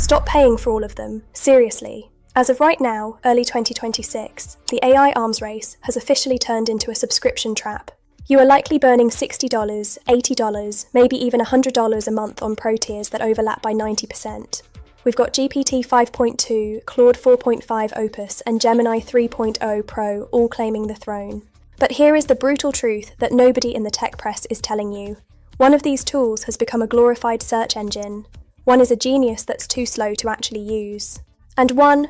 Stop paying for all of them, seriously. As of right now, early 2026, the AI arms race has officially turned into a subscription trap. You are likely burning $60, $80, maybe even $100 a month on pro tiers that overlap by 90%. We've got GPT 5.2, Claude 4.5 Opus, and Gemini 3.0 Pro all claiming the throne. But here is the brutal truth that nobody in the tech press is telling you. One of these tools has become a glorified search engine. One is a genius that's too slow to actually use. And one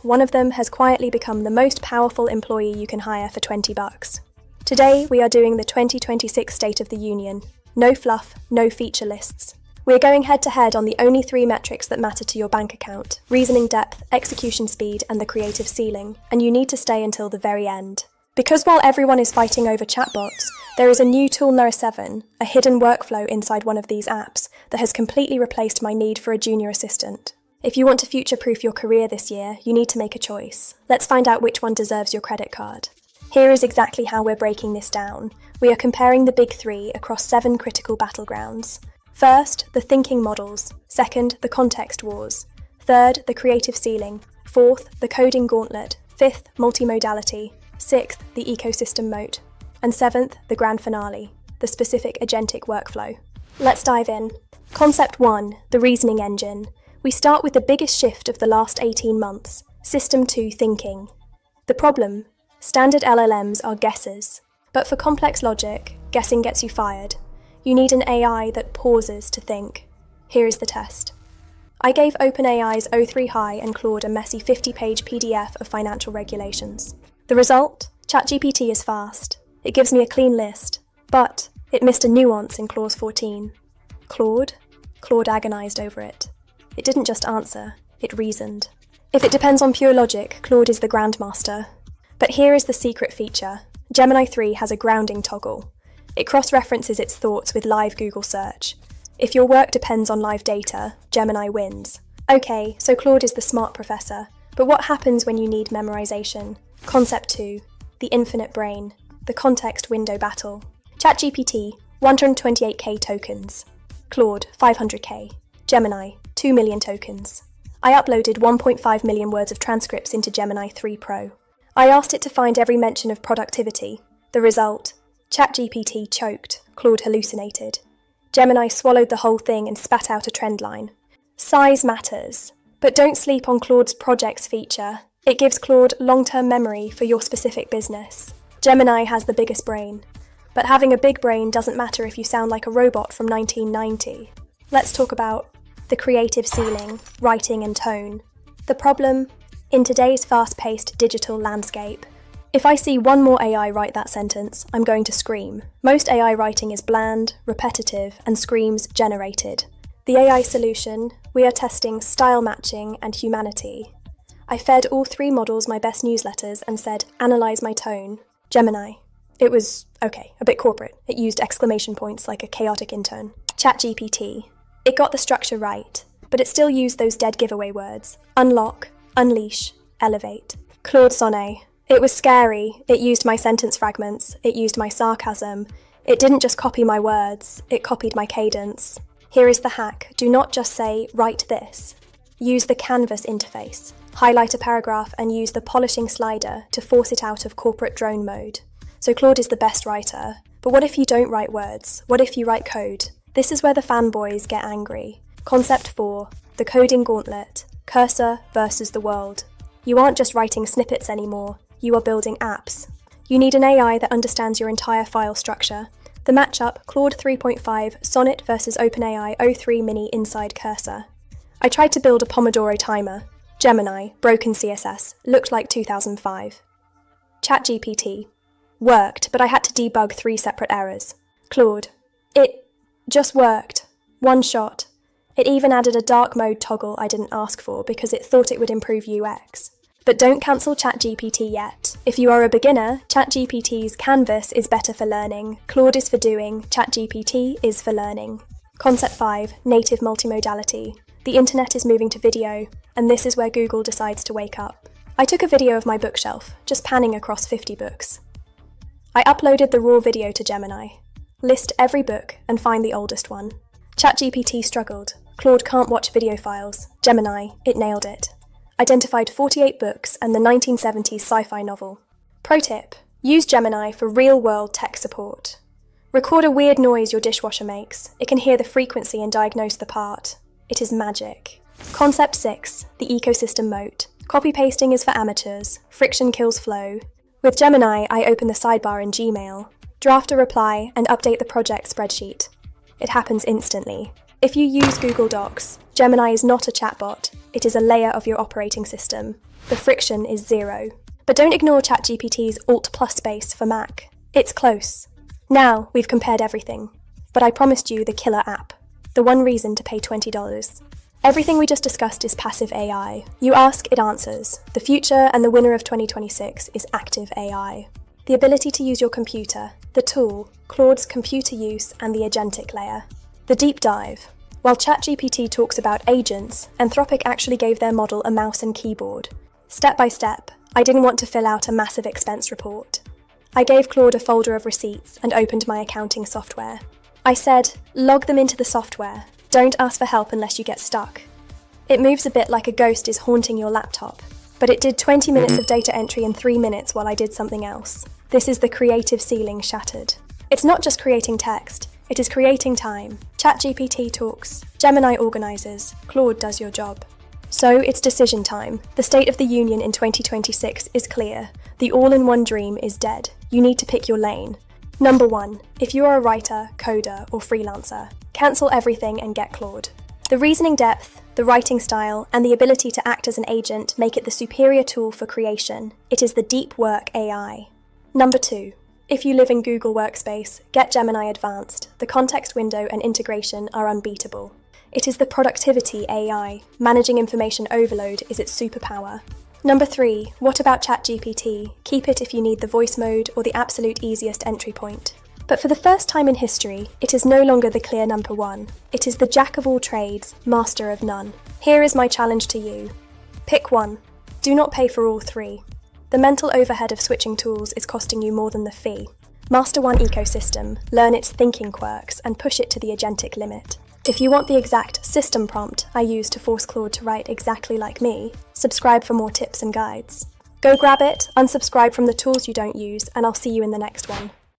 of them has quietly become the most powerful employee you can hire for $20. Today, we are doing the 2026 State of the Union. No fluff, no feature lists. We're going head-to-head on the only 3 metrics that matter to your bank account: reasoning depth, execution speed, and the creative ceiling, and you need to stay until the very end. Because while everyone is fighting over chatbots, there is a new tool number 7, a hidden workflow inside one of these apps, that has completely replaced my need for a junior assistant. If you want to future-proof your career this year, you need to make a choice. Let's find out which one deserves your credit card. Here is exactly how we're breaking this down. We are comparing the big 3 across 7 critical battlegrounds. First, the thinking models. Second, the context wars. Third, the creative ceiling. Fourth, the coding gauntlet. Fifth, multimodality. Sixth, the ecosystem moat. And seventh, the grand finale, the specific agentic workflow. Let's dive in. Concept 1, the reasoning engine. We start with the biggest shift of the last 18 months, System 2 thinking. The problem? Standard LLMs are guessers. But for complex logic, guessing gets you fired. You need an AI that pauses to think. Here is the test. I gave OpenAI's O3 High and Claude a messy 50-page PDF of financial regulations. The result? ChatGPT is fast. It gives me a clean list. But it missed a nuance in clause 14. Claude? Claude agonized over it. It didn't just answer, it reasoned. If it depends on pure logic, Claude is the grandmaster. But here is the secret feature. Gemini 3 has a grounding toggle. It cross-references its thoughts with live Google search. If your work depends on live data, Gemini wins. Okay, so Claude is the smart professor. But what happens when you need memorization? Concept 2, the infinite brain, the context window battle. ChatGPT, 128k tokens. Claude, 500k. Gemini, 2 million tokens. I uploaded 1.5 million words of transcripts into Gemini 3 Pro. I asked it to find every mention of productivity. The result? ChatGPT choked, Claude hallucinated. Gemini swallowed the whole thing and spat out a trend line. Size matters, but don't sleep on Claude's projects feature. It gives Claude long-term memory for your specific business. Gemini has the biggest brain, but having a big brain doesn't matter if you sound like a robot from 1990. Let's talk about the creative ceiling, writing and tone. The problem? In today's fast-paced digital landscape, if I see one more AI write that sentence, I'm going to scream. Most AI writing is bland, repetitive, and screams generated. The AI solution, we are testing style matching and humanity. I fed all 3 models my best newsletters and said, analyze my tone. Gemini. It was, a bit corporate. It used exclamation points like a chaotic intern. ChatGPT. It got the structure right, but it still used those dead giveaway words. Unlock, unleash, elevate. Claude Sonnet. It was scary. It used my sentence fragments. It used my sarcasm. It didn't just copy my words. It copied my cadence. Here is the hack. Do not just say, write this. Use the Canvas interface. Highlight a paragraph and use the polishing slider to force it out of corporate drone mode. So Claude is the best writer. But what if you don't write words? What if you write code? This is where the fanboys get angry. Concept 4, the coding gauntlet, cursor versus the world. You aren't just writing snippets anymore. You are building apps. You need an AI that understands your entire file structure. The matchup, Claude 3.5, Sonnet versus OpenAI O3 Mini Inside Cursor. I tried to build a Pomodoro timer. Gemini, broken CSS, looked like 2005. ChatGPT. Worked, but I had to debug 3 separate errors. Claude. It just worked. One shot. It even added a dark mode toggle I didn't ask for because it thought it would improve UX. But don't cancel ChatGPT yet. If you are a beginner, ChatGPT's Canvas is better for learning, Claude is for doing, ChatGPT is for learning. Concept 5, native multimodality. The internet is moving to video, and this is where Google decides to wake up. I took a video of my bookshelf, just panning across 50 books. I uploaded the raw video to Gemini. List every book and find the oldest one. ChatGPT struggled. Claude can't watch video files. Gemini, it nailed it. Identified 48 books and the 1970s sci-fi novel. Pro tip: use Gemini for real-world tech support. Record a weird noise your dishwasher makes. It can hear the frequency and diagnose the part. It is magic. Concept 6, the ecosystem moat. Copy-pasting is for amateurs. Friction kills flow. With Gemini, I open the sidebar in Gmail, draft a reply, and update the project spreadsheet. It happens instantly. If you use Google Docs, Gemini is not a chatbot. It is a layer of your operating system. The friction is zero. But don't ignore ChatGPT's Alt+ space for Mac. It's close. Now, we've compared everything. But I promised you the killer app. The one reason to pay $20. Everything we just discussed is passive AI. You ask, it answers. The future and the winner of 2026 is active AI. The ability to use your computer, the tool, Claude's computer use, and the agentic layer. The deep dive. While ChatGPT talks about agents, Anthropic actually gave their model a mouse and keyboard. Step by step, I didn't want to fill out a massive expense report. I gave Claude a folder of receipts and opened my accounting software. I said, log them into the software. Don't ask for help unless you get stuck. It moves a bit like a ghost is haunting your laptop, but it did 20 minutes of data entry in 3 minutes while I did something else. This is the creative ceiling shattered. It's not just creating text, it is creating time. ChatGPT talks, Gemini organizes, Claude does your job. So it's decision time. The state of the union in 2026 is clear. The all-in-one dream is dead. You need to pick your lane. Number 1, if you are a writer, coder, or freelancer, cancel everything and get Claude. The reasoning depth, the writing style, and the ability to act as an agent make it the superior tool for creation. It is the deep work AI. Number 2, if you live in Google Workspace, get Gemini Advanced. The context window and integration are unbeatable. It is the productivity AI. Managing information overload is its superpower. Number 3, what about ChatGPT? Keep it if you need the voice mode or the absolute easiest entry point. But for the first time in history, it is no longer the clear number 1. It is the jack of all trades, master of none. Here is my challenge to you. Pick one. Do not pay for all 3. The mental overhead of switching tools is costing you more than the fee. Master one ecosystem, learn its thinking quirks, and push it to the agentic limit. If you want the exact system prompt I use to force Claude to write exactly like me, subscribe for more tips and guides. Go grab it, unsubscribe from the tools you don't use, and I'll see you in the next one.